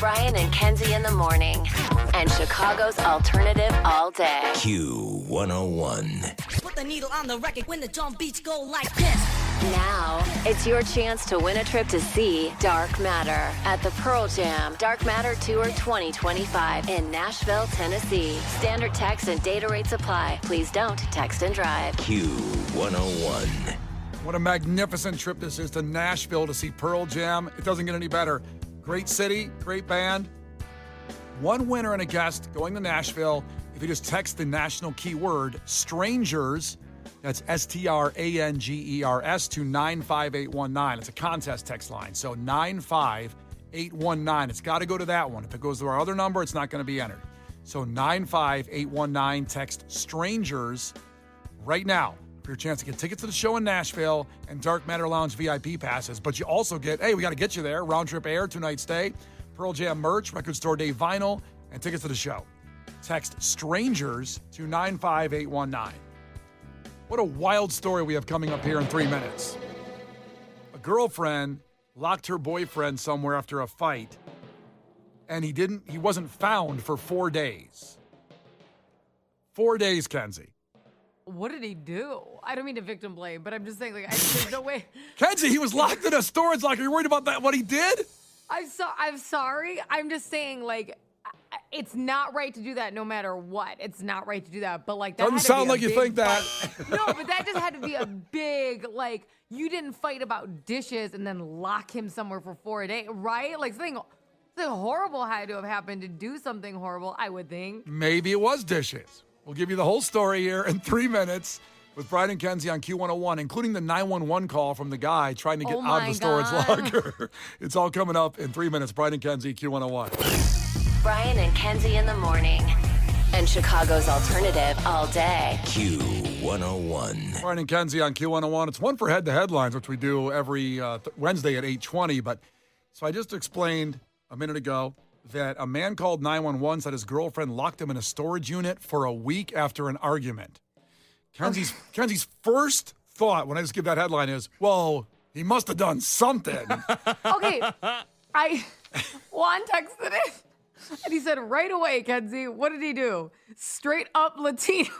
Brian and Kenzie in the morning. And Chicago's alternative all day. Q101. Put the needle on the record when the drum beats go like this. Now, it's your chance to win a trip to see Dark Matter at the Pearl Jam Dark Matter Tour 2025 in Nashville, Tennessee. Standard text and data rates apply. Please don't text and drive. Q101. What a magnificent trip this is to Nashville to see Pearl Jam. It doesn't get any better. Great city, great band. One winner and a guest going to Nashville. If you just text the national keyword, strangers, that's STRANGERS to 95819. It's a contest text line. So 95819. It's got to go to that one. If it goes to our other number, it's not going to be entered. So 95819, text strangers right now for your chance to get tickets to the show in Nashville and Dark Matter Lounge VIP passes. But you also get, hey, we got to get you there. Round trip air, 2-night stay, Pearl Jam merch, Record Store Day vinyl, and tickets to the show. Text strangers to 95819. What a wild story we have coming up here in 3 minutes. A girlfriend locked her boyfriend somewhere after a fight, and he wasn't found for 4 days. 4 days, Kenzie. What did he do? I don't mean to victim blame, but I'm just saying, there's no way. Kenzie, he was locked in a storage locker. You're worried about that? What he did? I'm sorry. I'm just saying, it's not right to do that no matter what. It's not right to do that. But, that doesn't had to sound be a like you big think that. fight. No, but that just had to be a big, you didn't fight about dishes and then lock him somewhere for 4 days, right? Something horrible had to have happened to do something horrible, I would think. Maybe it was dishes. We'll give you the whole story here in 3 minutes with Brian and Kenzie on Q101, including the 911 call from the guy trying to get out of the storage locker. It's all coming up in 3 minutes. Brian and Kenzie, Q101. Brian and Kenzie in the morning. And Chicago's alternative all day. Q101. Brian and Kenzie on Q101. It's one for Head to Headlines, which we do every Wednesday at 8:20. But so I just explained a minute ago that a man called 911 said his girlfriend locked him in a storage unit for a week after an argument. Kenzie's first thought when I just give that headline is, well, he must have done something. Okay, Juan texted it, and he said right away, Kenzie, what did he do? Straight up Latino.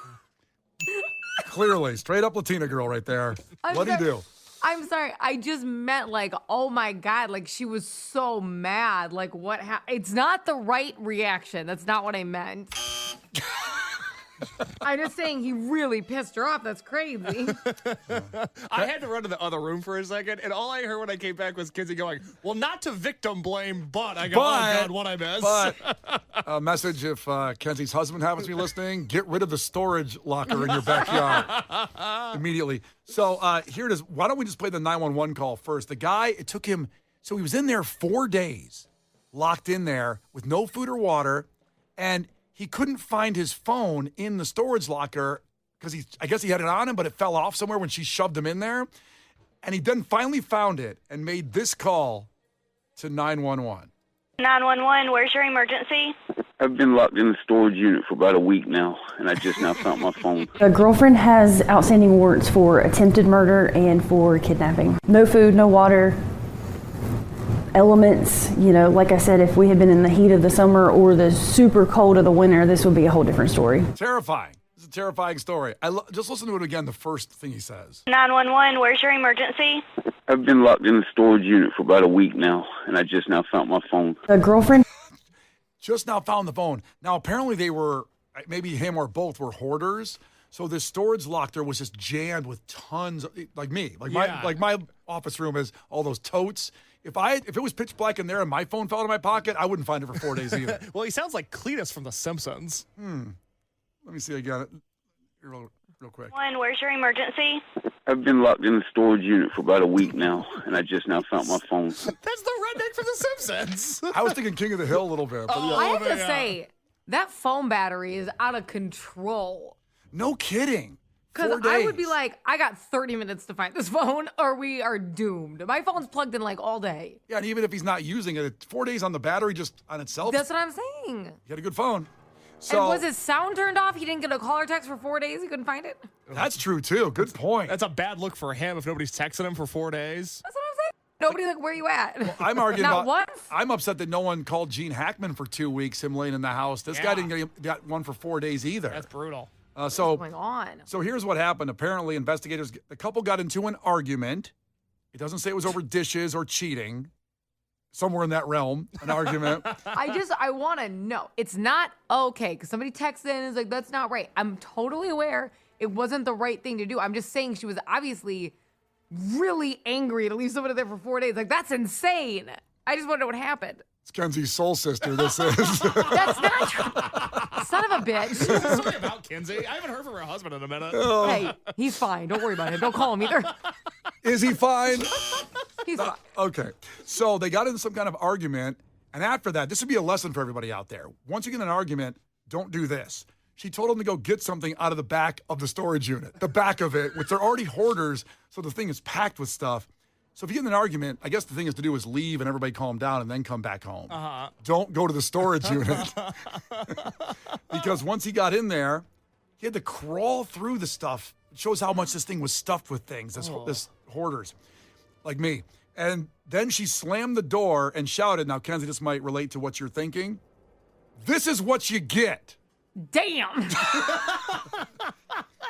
Clearly, straight up Latina girl right there. What'd he do? I'm sorry. I just meant oh my God, she was so mad. What happened? It's not the right reaction. That's not what I meant. I'm just saying he really pissed her off. That's crazy. I had to run to the other room for a second, and all I heard when I came back was Kenzie going, well, not to victim blame, but I go, oh, God, what I missed. But a message if Kenzie's husband happens to be listening, get rid of the storage locker in your backyard immediately. So here it is. Why don't we just play the 911 call first? The guy, it took him, so he was in there 4 days, locked in there with no food or water, and he couldn't find his phone in the storage locker because I guess he had it on him, but it fell off somewhere when she shoved him in there. And he then finally found it and made this call to 911. 911, where's your emergency? I've been locked in the storage unit for about a week now, and I just now found my phone. A girlfriend has outstanding warrants for attempted murder and for kidnapping. No food, no water. Elements, like I said, if we had been in the heat of the summer or the super cold of the winter, this would be a whole different story. Terrifying. It's a terrifying story. Just listen to it again, the first thing he says. 911, where's your emergency? I've been locked in the storage unit for about a week now, and I just now found my phone. A girlfriend just now found the phone. Now, apparently they were, maybe him or both were hoarders. So this storage locker was just jammed with tons of, like me, my office room is all those totes. If it was pitch black in there and my phone fell out of my pocket, I wouldn't find it for 4 days either. Well, he sounds like Cletus from The Simpsons. Let me see again, real quick. Where's your emergency? I've been locked in the storage unit for about a week now, and I just now found my phone. That's the redneck from The Simpsons. I was thinking King of the Hill a little bit. But I have to say, that phone battery is out of control. No kidding. Because I would be like, I got 30 minutes to find this phone or we are doomed. My phone's plugged in all day. Yeah, and even if he's not using it, 4 days on the battery just on itself. That's what I'm saying. You had a good phone. So, and was his sound turned off? He didn't get a call or text for 4 days? He couldn't find it? That's true, too. Good point. That's a bad look for him if nobody's texting him for 4 days. That's what I'm saying. Nobody's like, where you at? Well, I'm arguing Not about. once? I'm upset that no one called Gene Hackman for 2 weeks. Him laying in the house. This guy didn't get one for 4 days either. That's brutal. What's going on? So here's what happened. Apparently, investigators, the couple got into an argument. It doesn't say it was over dishes or cheating. Somewhere in that realm, an argument. I want to know. It's not okay because somebody texted in and is like, that's not right. I'm totally aware it wasn't the right thing to do. I'm just saying she was obviously really angry to leave somebody there for 4 days. Like, that's insane. I just want to know what happened. It's Kenzie's soul sister, this is. That's not true. Son of a bitch. Sorry about Kenzie. I haven't heard from her husband in a minute. Hey, he's fine. Don't worry about it. Don't call him either. Is he fine? He's fine. Okay. So they got into some kind of argument. And after that, this would be a lesson for everybody out there. Once you get in an argument, don't do this. She told him to go get something out of the back of the storage unit, the back of it, which they're already hoarders, so the thing is packed with stuff. So if you get in an argument, I guess the thing is to do is leave and everybody calm down and then come back home. Don't go to the storage unit. Because once he got in there, he had to crawl through the stuff. It shows how much this thing was stuffed with things, this hoarders, like me. And then she slammed the door and shouted, now, Kenzie, this might relate to what you're thinking. This is what you get. Damn.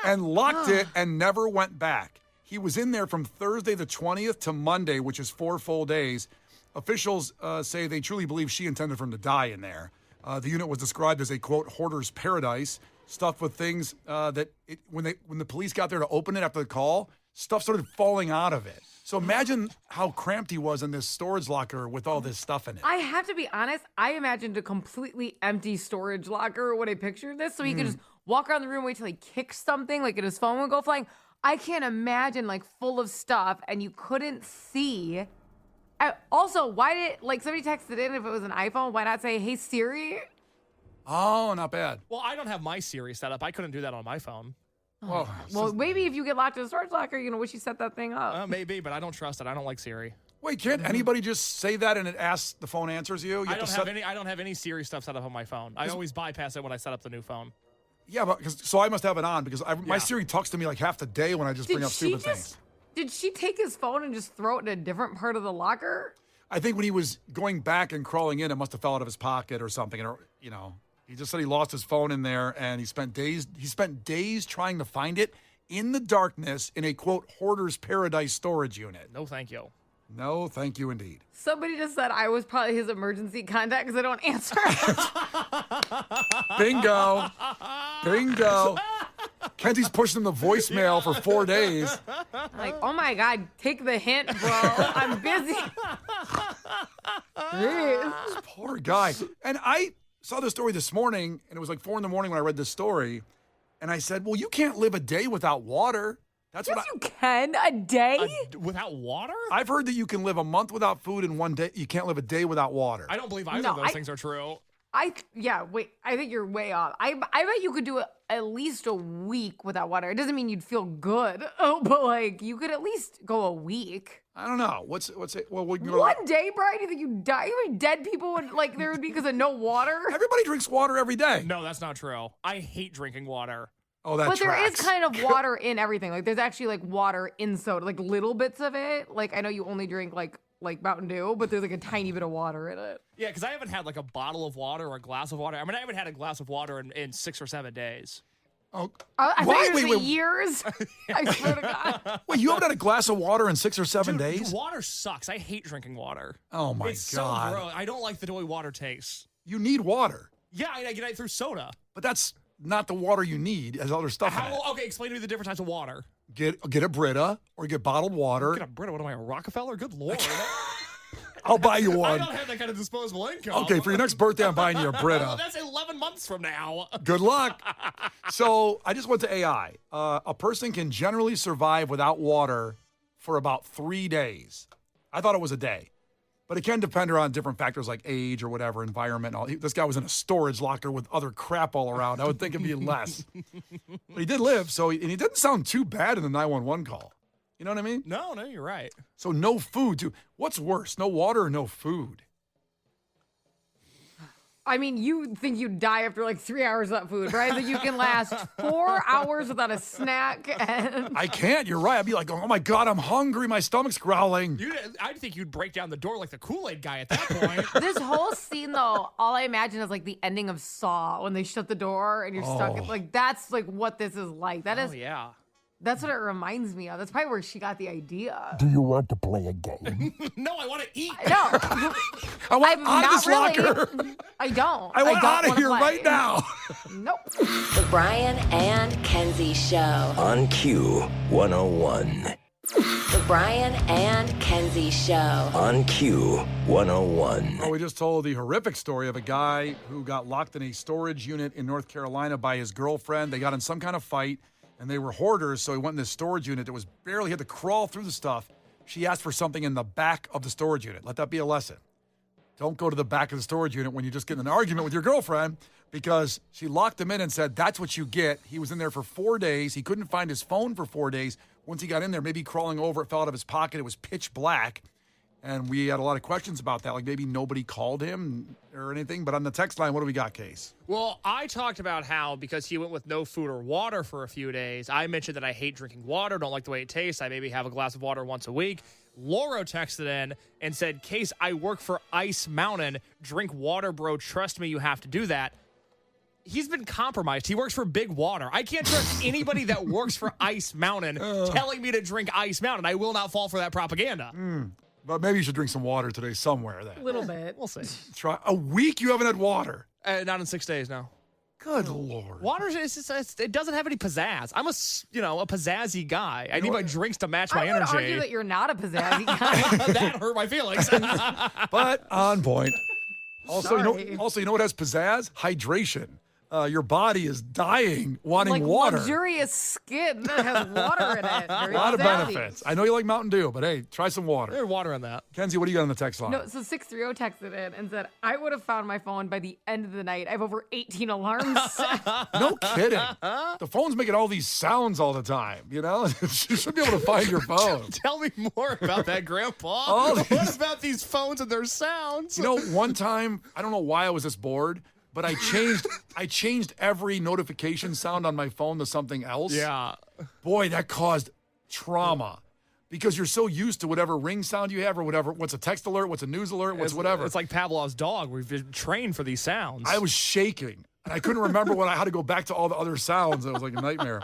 And locked it and never went back. He was in there from Thursday the 20th to Monday, which is 4 full days. Officials say they truly believe she intended for him to die in there. The unit was described as a, quote, hoarder's paradise, stuffed with things when the police got there to open it after the call, stuff started falling out of it. So imagine how cramped he was in this storage locker with all this stuff in it. I have to be honest, I imagined a completely empty storage locker when I pictured this, so he could just walk around the room, wait till he kicks something, like, and his phone would go flying. I can't imagine, like, full of stuff, and you couldn't see. Also, why did, like, somebody texted in if it was an iPhone, why not say, hey, Siri? Oh, not bad. Well, I don't have my Siri set up. I couldn't do that on my phone. Well, maybe if you get locked in a storage locker, you're going to wish you set that thing up. Maybe, but I don't trust it. I don't like Siri. Wait, can't anybody just say that and it asks, the phone answers you? I don't have any Siri stuff set up on my phone. I always bypass it when I set up the new phone. Yeah, but so I must have it on because my Siri talks to me like half the day when I just bring up stupid things. Did she take his phone and just throw it in a different part of the locker? I think when he was going back and crawling in, it must have fell out of his pocket or something. Or, he just said he lost his phone in there and he spent days trying to find it in the darkness in a, quote, hoarder's paradise storage unit. No, thank you. No, thank you indeed. Somebody just said I was probably his emergency contact because I don't answer. Bingo. Kenzie's pushing the voicemail for 4 days. Like, oh my God, take the hint, bro. I'm busy. This poor guy. And I saw this story this morning, and it was like 4 a.m. when I read this story. And I said, well, you can't live a day without water. That's yes, you can. A day? Without water? I've heard that you can live a month without food and 1 day. You can't live a day without water. I don't believe either of those things are true. I think you're way off. I bet you could do at least a week without water. It doesn't mean you'd feel good. Oh, but like you could at least go a week. I don't know. What's it? Well, 1 day, Brian? Do you think you die? You mean dead people would like there would be because of no water? Everybody drinks water every day. No, that's not true. I hate drinking water. Oh, that But tracks. there is kind of water in everything. Like there's actually like water in soda, like little bits of it. Like I know you only drink like Mountain Dew, but there's like a tiny bit of water in it. Yeah, because I haven't had like a bottle of water or a glass of water. I mean, I haven't had a glass of water in 6 or 7 days. Oh, I thought it was years. I swear to God. Wait, you haven't had a glass of water in 6 or 7 days? Water sucks. I hate drinking water. Oh my it's God. So gross. I don't like the way water tastes. You need water. Yeah, I get it through soda. But that's not the water you need. It has other stuff in it. Okay, explain to me the different types of water. Get a Brita or get bottled water. Get a Brita? What am I, a Rockefeller? Good Lord. I'll buy you one. I don't have that kind of disposable income. Okay, for your next birthday, I'm buying you a Brita. That's 11 months from now. Good luck. So I just went to AI. A person can generally survive without water for about 3 days. I thought it was a day. But it can depend on different factors like age or whatever, environment. And all. This guy was in a storage locker with other crap all around. I would think it'd be less. But he did live, and he didn't sound too bad in the 911 call. You know what I mean? No, you're right. So no food, too. What's worse, no water or no food? I mean, you think you'd die after like 3 hours of that food, right? That you can last 4 hours without a snack. And I can't. You're right. I'd be like, oh my God, I'm hungry. My stomach's growling. I think you'd break down the door like the Kool-Aid guy at that point. this whole scene, though, all I imagine is like the ending of Saw when they shut the door and you're stuck. Like that's like what this is like. That is. Yeah. That's what it reminds me of. That's probably where she got the idea. Do you want to play a game? No, I want to eat. No. I want out of this locker. I don't. I want out of wanna here play. right now. Nope. The Brian and Kenzie Show. On Q101. The Brian and Kenzie Show. On Q101. Well, we just told the horrific story of a guy who got locked in a storage unit in North Carolina by his girlfriend. They got in some kind of fight. And they were hoarders, so he went in this storage unit that was barely had to crawl through the stuff. She asked for something in the back of the storage unit. Let that be a lesson. Don't go to the back of the storage unit when you just get in an argument with your girlfriend, because she locked him in and said, that's what you get. He was in there for 4 days. He couldn't find his phone for 4 days. Once he got in there, maybe crawling over, it fell out of his pocket. It was pitch black. And we had a lot of questions about that, like maybe nobody called him or anything. But on the text line, what do we got, Case? Well, I talked about how because he went with no food or water for a few days, I mentioned that I hate drinking water, don't like the way it tastes. I maybe have a glass of water once a week. Laura texted in and said, Case, I work for Ice Mountain. Drink water, bro. Trust me, you have to do that. He's been compromised. He works for Big Water. I can't trust anybody that works for Ice Mountain telling me to drink Ice Mountain. I will not fall for that propaganda. But maybe you should drink some water today somewhere then. A little bit. We'll see. Try a week you haven't had water. Not in 6 days now. Good Lord. Water it doesn't have any pizzazz. I'm a pizzazzy guy. I need my drinks to match my I would energy. argue that you're not a pizzazzy guy. That hurt my feelings. But on point. Also, Sorry. you know what has pizzazz? Hydration. Your body is dying wanting like water. luxurious skin that has water in it. A Very lot of savvy. benefits. I know you like Mountain Dew, but hey, try some water. There's water in that. Kenzie, what do you got on the text line? No, so 630 texted in and said, I would have found my phone by the end of the night. I have over 18 alarms set. No kidding. The phone's making all these sounds all the time, you know? You should be able to find your phone. Tell me more about that, Grandpa. All What these- about these phones and their sounds? You know, one time, I don't know why I was this bored, but I changed every notification sound on my phone to something else. Yeah. Boy, that caused trauma. Because you're so used to whatever ring sound you have or whatever. What's a text alert? What's a news alert? What's whatever. It's like Pavlov's dog. We've been trained for these sounds. I was shaking. And I couldn't remember when I had to go back to all the other sounds. It was like a nightmare.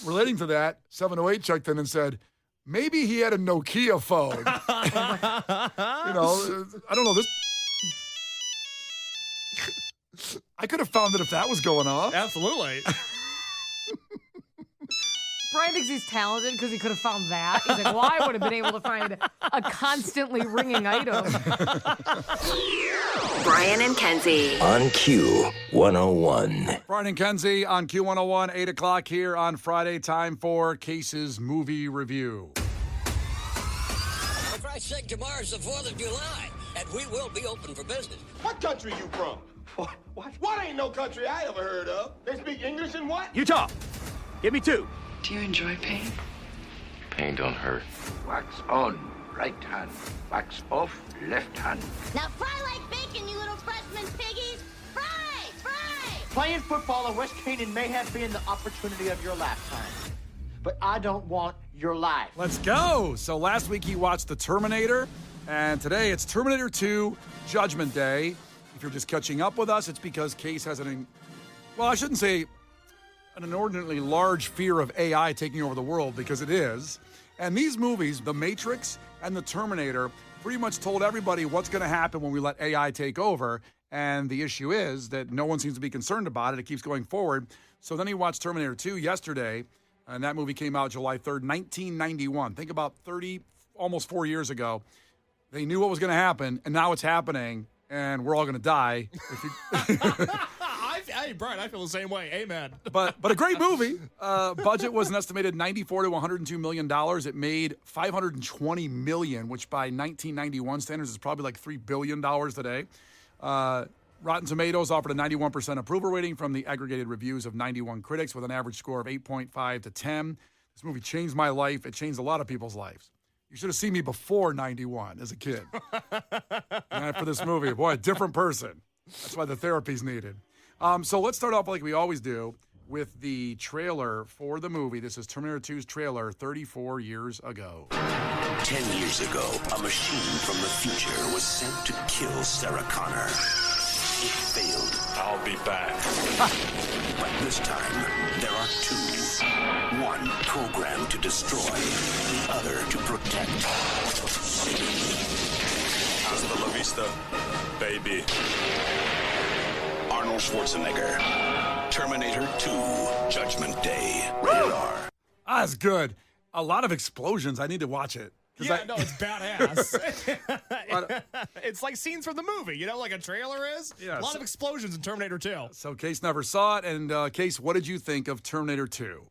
Relating to that, 708 checked in and said, maybe he had a Nokia phone. You know, I don't know. I could have found it if that was going off. Absolutely. Brian thinks he's talented because he could have found that. He's like, well, I would have been able to find a constantly ringing item. Brian and Kenzie. On Q101. Brian and Kenzie on Q101, 8 o'clock here on Friday. Time for Case's movie review. For Christ's sake, tomorrow's the 4th of July, and we will be open for business. What country you from? What ain't no country I ever heard of? They speak English and what? Utah. Give me 2. Do you enjoy pain? Pain don't hurt. Wax on, right hand. Wax off, left hand. Now fry like bacon, you little freshman piggies. Fry, fry! Playing football at West Canaan may have been the opportunity of your lifetime, but I don't want your life. Let's go. So last week he watched The Terminator, and today it's Terminator 2 Judgment Day. If you're just catching up with us, it's because Case has an inordinately large fear of AI taking over the world, because it is. And these movies, The Matrix and The Terminator, pretty much told everybody what's going to happen when we let AI take over. And the issue is that no one seems to be concerned about it. It keeps going forward. So then he watched Terminator 2 yesterday, and that movie came out July 3rd, 1991. Think about almost 4 years ago. They knew what was going to happen, and now it's happening, and we're all going to die. Hey, Brian, I feel the same way. Amen. But a great movie. Budget was an estimated $94 to $102 million. It made $520 million, which by 1991 standards is probably like $3 billion today. Rotten Tomatoes offered a 91% approval rating from the aggregated reviews of 91 critics with an average score of 8.5 to 10. This movie changed my life. It changed a lot of people's lives. You should have seen me before 91 as a kid. And after this movie, boy, a different person. That's why the therapy's needed. So let's start off like we always do with the trailer for the movie. This is Terminator 2's trailer 34 years ago. 10 years ago, a machine from the future was sent to kill Sarah Connor. It failed. I'll be back. But this time, there are two. One programmed to destroy, the other to protect. Hasta la vista, baby. Arnold Schwarzenegger. Terminator 2, Judgment Day. Rated R. That's good. A lot of explosions. I need to watch it. Yeah, no, it's badass. It's like scenes from the movie, you know, like a trailer is. Yeah, a lot of explosions in Terminator 2. So Case never saw it. And Case, what did you think of Terminator 2?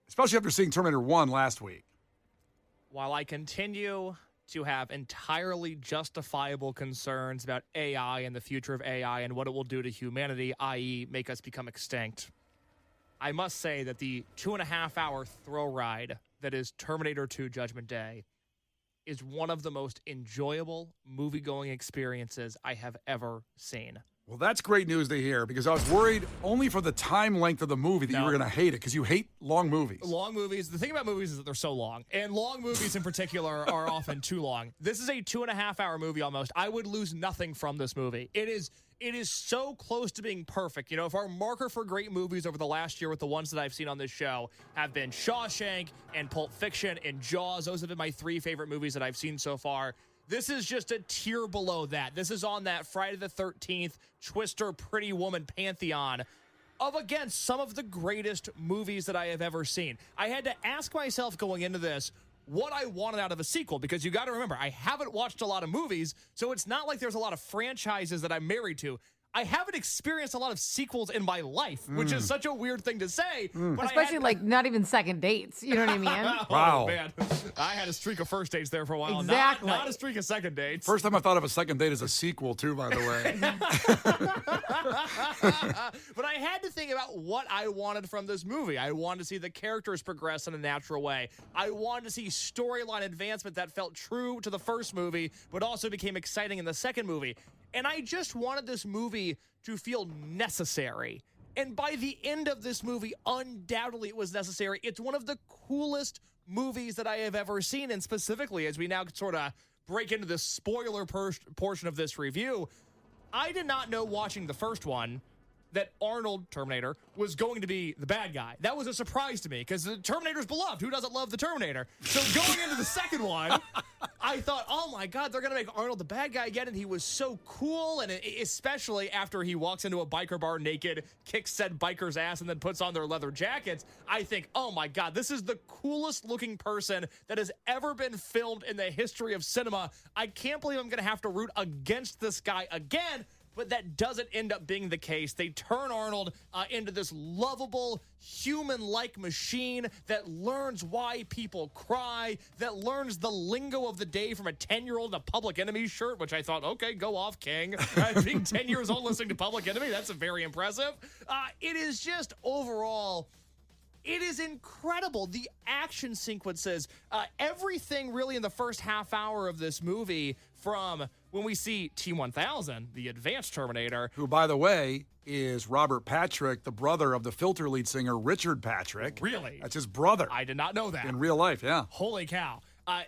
Especially after seeing Terminator 1 last week. While I continue to have entirely justifiable concerns about AI and the future of AI and what it will do to humanity, i.e. make us become extinct, I must say that the 2.5-hour thrill ride that is Terminator 2 Judgment Day is one of the most enjoyable movie-going experiences I have ever seen. Well, that's great news to hear because I was worried only for the time length of the movie that you were going to hate it because you hate long movies. Long movies. The thing about movies is that they're so long. And long movies in particular are often too long. This is a 2.5-hour movie almost. I would lose nothing from this movie. It is so close to being perfect. You know, if our marker for great movies over the last year with the ones that I've seen on this show have been Shawshank and Pulp Fiction and Jaws, those have been my 3 favorite movies that I've seen so far. This is just a tier below that. This is on that Friday the 13th, Twister, Pretty Woman pantheon of, again, some of the greatest movies that I have ever seen. I had to ask myself going into this what I wanted out of a sequel, because you got to remember, I haven't watched a lot of movies, so it's not like there's a lot of franchises that I'm married to. I haven't experienced a lot of sequels in my life, which is such a weird thing to say. But especially like not even second dates. You know what I mean? Wow. Oh, man. I had a streak of first dates there for a while. Exactly. Not a streak of second dates. First time I thought of a second date as a sequel, too, by the way. But I had to think about what I wanted from this movie. I wanted to see the characters progress in a natural way. I wanted to see storyline advancement that felt true to the first movie, but also became exciting in the second movie. And I just wanted this movie to feel necessary. And by the end of this movie, undoubtedly it was necessary. It's one of the coolest movies that I have ever seen. And specifically, as we now sort of break into the spoiler portion of this review, I did not know watching the first one that Arnold, Terminator, was going to be the bad guy. That was a surprise to me because the Terminator's beloved. Who doesn't love the Terminator? So going into the second one, I thought, oh my God, they're going to make Arnold the bad guy again. And he was so cool. And especially after he walks into a biker bar naked, kicks said biker's ass, and then puts on their leather jackets, I think, oh my God, this is the coolest looking person that has ever been filmed in the history of cinema. I can't believe I'm going to have to root against this guy again. But that doesn't end up being the case. They turn Arnold into this lovable, human-like machine that learns why people cry, that learns the lingo of the day from a 10-year-old in a Public Enemy shirt, which I thought, okay, go off, King. Being 10 years old listening to Public Enemy, that's very impressive. It is just overall... It is incredible. The action sequences, everything really in the first half hour of this movie, from when we see T-1000, the advanced Terminator. Who, by the way, is Robert Patrick, the brother of the Filter lead singer Richard Patrick. Really? That's his brother. I did not know that. In real life, yeah. Holy cow.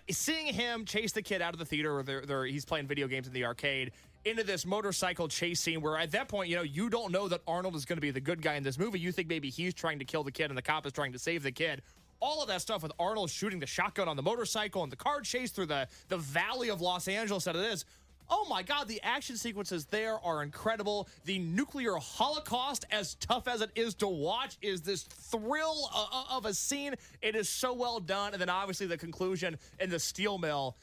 Seeing him chase the kid out of the theater, where he's playing video games in the arcade, into this motorcycle chase scene where at that point, you don't know that Arnold is going to be the good guy in this movie. You think maybe he's trying to kill the kid and the cop is trying to save the kid. All of that stuff with Arnold shooting the shotgun on the motorcycle and the car chase through the valley of Los Angeles out of this. Oh my God, the action sequences there are incredible. The nuclear holocaust, as tough as it is to watch, is this thrill of a scene. It is so well done. And then obviously the conclusion in the steel mill.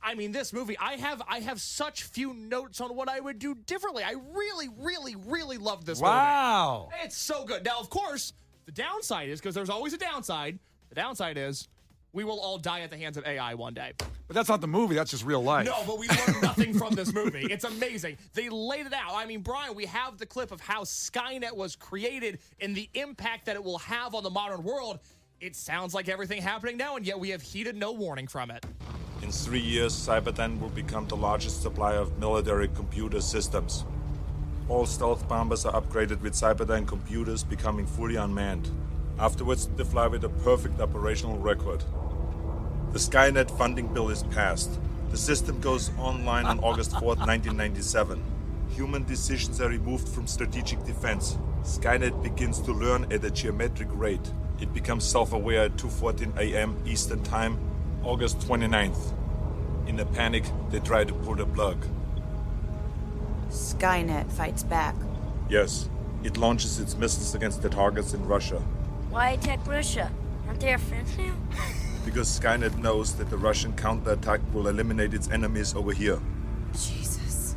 I mean, this movie, I have such few notes on what I would do differently. I really, really, really love this movie. Wow. It's so good. Now, of course, the downside is, because there's always a downside, the downside is we will all die at the hands of AI one day. But that's not the movie. That's just real life. No, but we learned nothing from this movie. It's amazing. They laid it out. I mean, Brian, we have the clip of how Skynet was created and the impact that it will have on the modern world. It sounds like everything happening now, and yet we have heeded no warning from it. In 3 years, Cyberdyne will become the largest supplier of military computer systems. All stealth bombers are upgraded with Cyberdyne computers, becoming fully unmanned. Afterwards, they fly with a perfect operational record. The Skynet funding bill is passed. The system goes online on August 4th, 1997. Human decisions are removed from strategic defense. Skynet begins to learn at a geometric rate. It becomes self-aware at 2:14 a.m. Eastern Time, August 29th. In a panic, they try to pull the plug. Skynet fights back. Yes, it launches its missiles against the targets in Russia. Why attack Russia? Aren't they our friends now? Because Skynet knows that the Russian counterattack will eliminate its enemies over here. Jesus.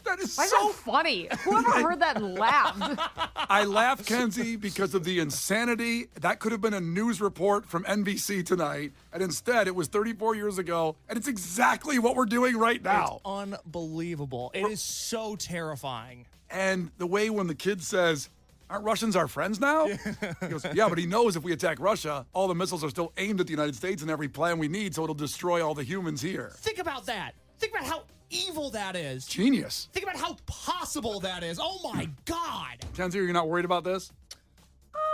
That is Why is so that funny? Whoever heard that and laughed? I laugh, Kenzie, because of the insanity. That could have been a news report from NBC tonight, and instead it was 34 years ago, and it's exactly what we're doing right now. It's unbelievable. It is so terrifying. And the way when the kid says, aren't Russians our friends now? He goes, yeah, but he knows if we attack Russia, all the missiles are still aimed at the United States and every plan we need, so it'll destroy all the humans here. Think about that. Think about how evil that is. Genius. Think about how possible that is. Oh my God. Kenzie, are you not worried about this?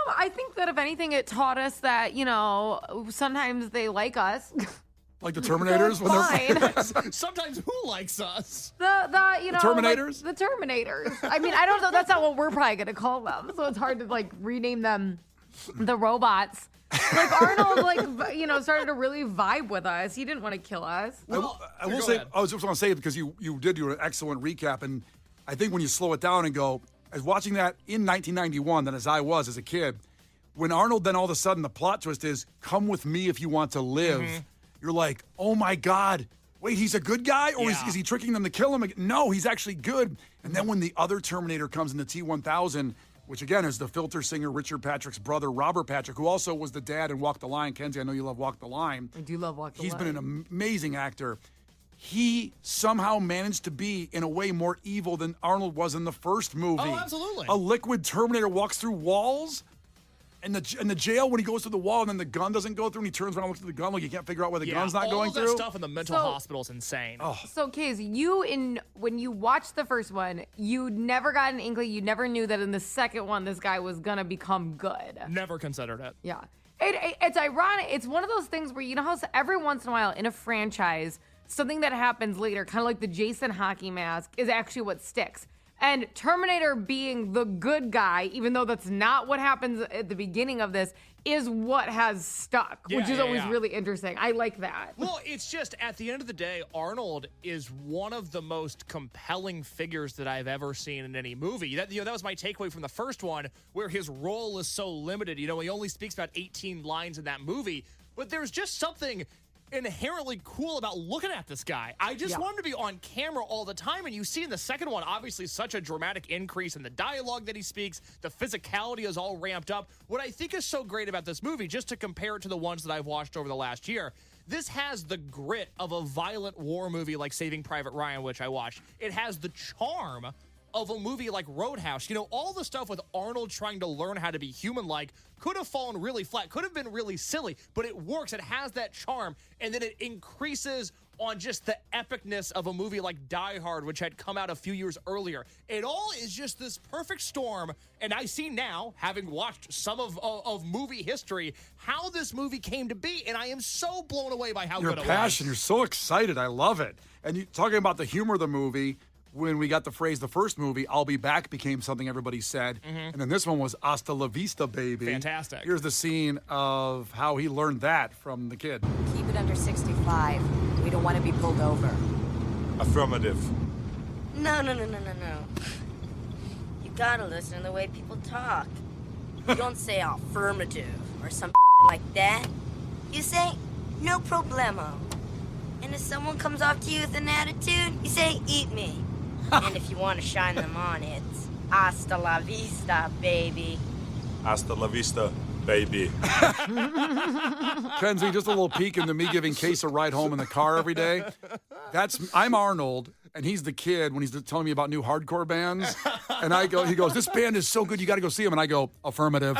I think that if anything, it taught us that, sometimes they like us. Like the Terminators? Fine. Sometimes who likes us? The Terminators? Like the Terminators. I mean, I don't know. That's not what we're probably going to call them. So it's hard to, rename them the robots. Like, Arnold, started to really vibe with us. He didn't want to kill us. I will say, I was just want to say it because you did do an excellent recap. And I think when you slow it down and go, as watching that in 1991, then as I was as a kid, when Arnold then all of a sudden the plot twist is, come with me if you want to live. Mm-hmm. You're like, oh my God, wait, he's a good guy? Or is he tricking them to kill him? No, he's actually good. And then when the other Terminator comes in the T-1000, which again is the filter singer Richard Patrick's brother, Robert Patrick, who also was the dad in Walk the Line. Kenzie, I know you love Walk the Line. I do love Walk the Line. He's been an amazing actor. He somehow managed to be, in a way, more evil than Arnold was in the first movie. Oh, absolutely. A liquid Terminator walks through walls. In the jail, when he goes through the wall and then the gun doesn't go through and he turns around and looks at the gun like you can't figure out why the gun's not going through. All that stuff in the mental hospital is insane. Oh. So, Casey, when you watched the first one, you never got an inkling, you never knew that in the second one this guy was going to become good. Never considered it. Yeah. It's ironic. It's one of those things where, you know how every once in a while in a franchise, something that happens later, kind of like the Jason hockey mask, is actually what sticks. And Terminator being the good guy, even though that's not what happens at the beginning of this, is what has stuck, which is always really interesting. I like that. Well, it's just, at the end of the day, Arnold is one of the most compelling figures that I've ever seen in any movie. That was my takeaway from the first one, where his role is so limited. He only speaks about 18 lines in that movie, but there's just something inherently cool about looking at this guy. I just want him to be on camera all the time, and you see in the second one, obviously, such a dramatic increase in the dialogue that he speaks. The physicality is all ramped up. What I think is so great about this movie, just to compare it to the ones that I've watched over the last year, this has the grit of a violent war movie like Saving Private Ryan, which I watched. It has the charm of a movie like Roadhouse. All the stuff with Arnold trying to learn how to be human-like could have fallen really flat, could have been really silly, but it works. It has that charm, and then it increases on just the epicness of a movie like Die Hard, which had come out a few years earlier. It all is just this perfect storm, and I see now, having watched some of movie history, how this movie came to be, and I am so blown away by how good it was. Your passion, you're so excited. I love it. And you talking about the humor of the movie, when we got the phrase, the first movie, I'll be back, became something everybody said. Mm-hmm. And then this one was hasta la vista, baby. Fantastic. Here's the scene of how he learned that from the kid. Keep it under 65. We don't want to be pulled over. Affirmative. No. You gotta listen to the way people talk. You don't say affirmative or some like that. You say, no problemo. And if someone comes off to you with an attitude, you say, eat me. And if you want to shine them on, it's hasta la vista, baby. Hasta la vista, baby. Kenzie, just a little peek into me giving Case a ride home in the car every day. I'm Arnold, and he's the kid when he's telling me about new hardcore bands. And he goes, this band is so good, you got to go see them. And I go, affirmative.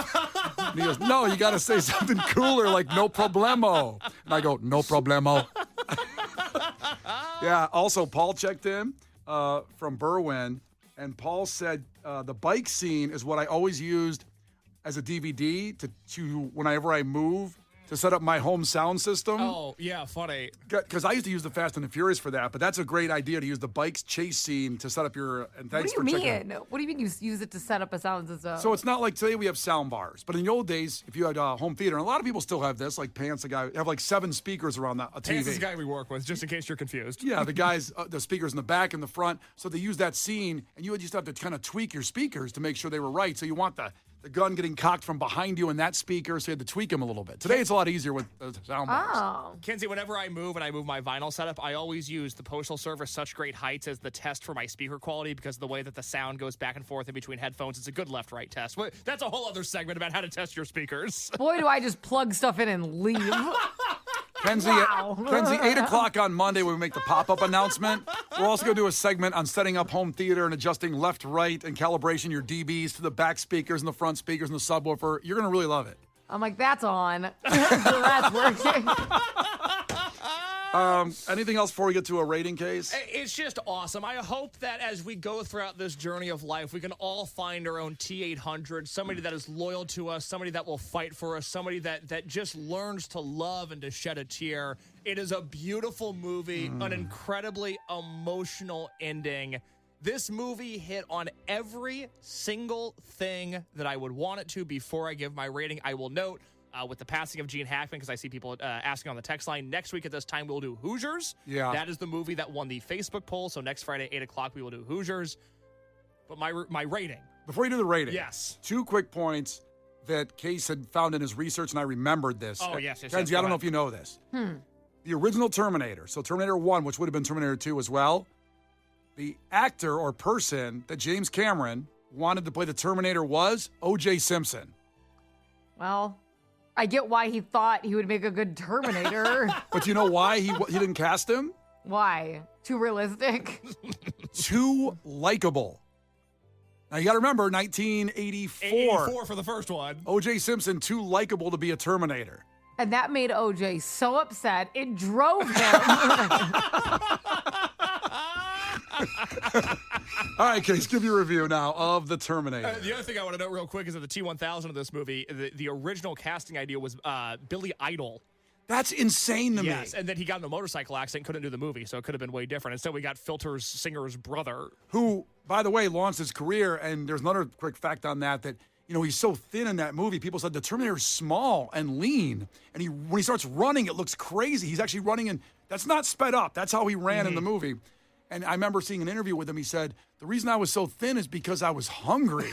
And he goes, no, you got to say something cooler, like no problemo. And I go, no problemo. Yeah, also, Paul checked in from Berwyn. And Paul said the bike scene is what I always used as a DVD to whenever I move to set up my home sound system. Oh, yeah, funny. Because I used to use the Fast and the Furious for that, but that's a great idea to use the bike's chase scene to set up your. And thanks for checking. What do you mean you use it to set up a sound system? So it's not like today we have sound bars, but in the old days, if you had a home theater, and a lot of people still have this, like Pants, the guy, have like 7 speakers around a TV. Pants is the guy we work with, just in case you're confused. Yeah, the guys, the speakers in the back and the front. So they use that scene, and you would just have to kind of tweak your speakers to make sure they were right. So you want the gun getting cocked from behind you in that speaker, so you had to tweak them a little bit. Today, it's a lot easier with sound bars. Oh. Kenzie, whenever I move and I move my vinyl setup, I always use the Postal Service Such Great Heights as the test for my speaker quality because of the way that the sound goes back and forth in between headphones. It's a good left-right test. That's a whole other segment about how to test your speakers. Boy, do I just plug stuff in and leave. Kenzie, 8 o'clock on Monday when we make the pop-up announcement. We're also going to do a segment on setting up home theater and adjusting left, right, and calibration your DBs to the back speakers and the front speakers and the subwoofer. You're going to really love it. I'm like, that's on. That's working. Anything else before we get to a rating case? It's just awesome. I hope that as we go throughout this journey of life, we can all find our own T-800, somebody that is loyal to us, somebody that will fight for us, somebody that just learns to love and to shed a tear. It is a beautiful movie, an incredibly emotional ending. This movie hit on every single thing that I would want it to before I give my rating. I will note, with the passing of Gene Hackman, because I see people asking on the text line, next week at this time we'll do Hoosiers. Yeah. That is the movie that won the Facebook poll, so next Friday, 8 o'clock, we will do Hoosiers. But my rating. Before you do the rating, yes, 2 quick points that Case had found in his research, and I remembered this. Oh, yes. Kenzie, I don't know if you know this. The original Terminator, so Terminator 1, which would have been Terminator 2 as well, the actor or person that James Cameron wanted to play the Terminator was O.J. Simpson. Well, I get why he thought he would make a good Terminator. But you know why he didn't cast him? Why? Too realistic? Too likable. Now, you got to remember, 1984. 84 for the first one. O.J. Simpson, too likable to be a Terminator. And that made OJ so upset, it drove him. All right, Case, give your review now of the Terminator. The other thing I want to note real quick is that the T-1000 of this movie, the original casting idea was Billy Idol. That's insane to me. Yes, and then he got in a motorcycle accident, couldn't do the movie, so it could have been way different. Instead, we got Filter's singer's brother. Who, by the way, launched his career, and there's another quick fact on that, he's so thin in that movie. People said the Terminator's small and lean, and when he starts running, it looks crazy. He's actually running, and that's not sped up. That's how he ran in the movie. And I remember seeing an interview with him. He said, the reason I was so thin is because I was hungry.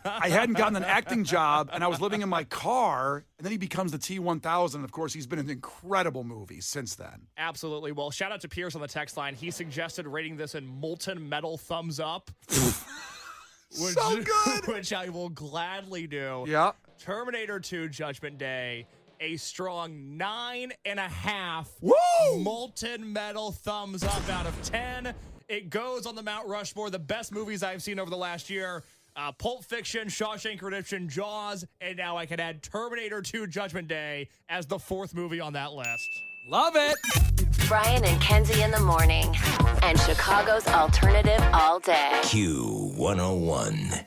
I hadn't gotten an acting job, and I was living in my car. And then he becomes the T-1000. And, of course, he's been in incredible movies since then. Absolutely. Well, shout out to Pierce on the text line. He suggested rating this in molten metal thumbs up. So good. Which I will gladly do. Yeah. Terminator 2 Judgment Day. A strong 9.5 molten metal thumbs up out of 10. It goes on the Mount Rushmore, the best movies I've seen over the last year. Pulp Fiction, Shawshank Redemption, Jaws, and now I can add Terminator 2 Judgment Day as the 4th movie on that list. Love it. Brian and Kenzie in the morning, and Chicago's alternative all day. Q101.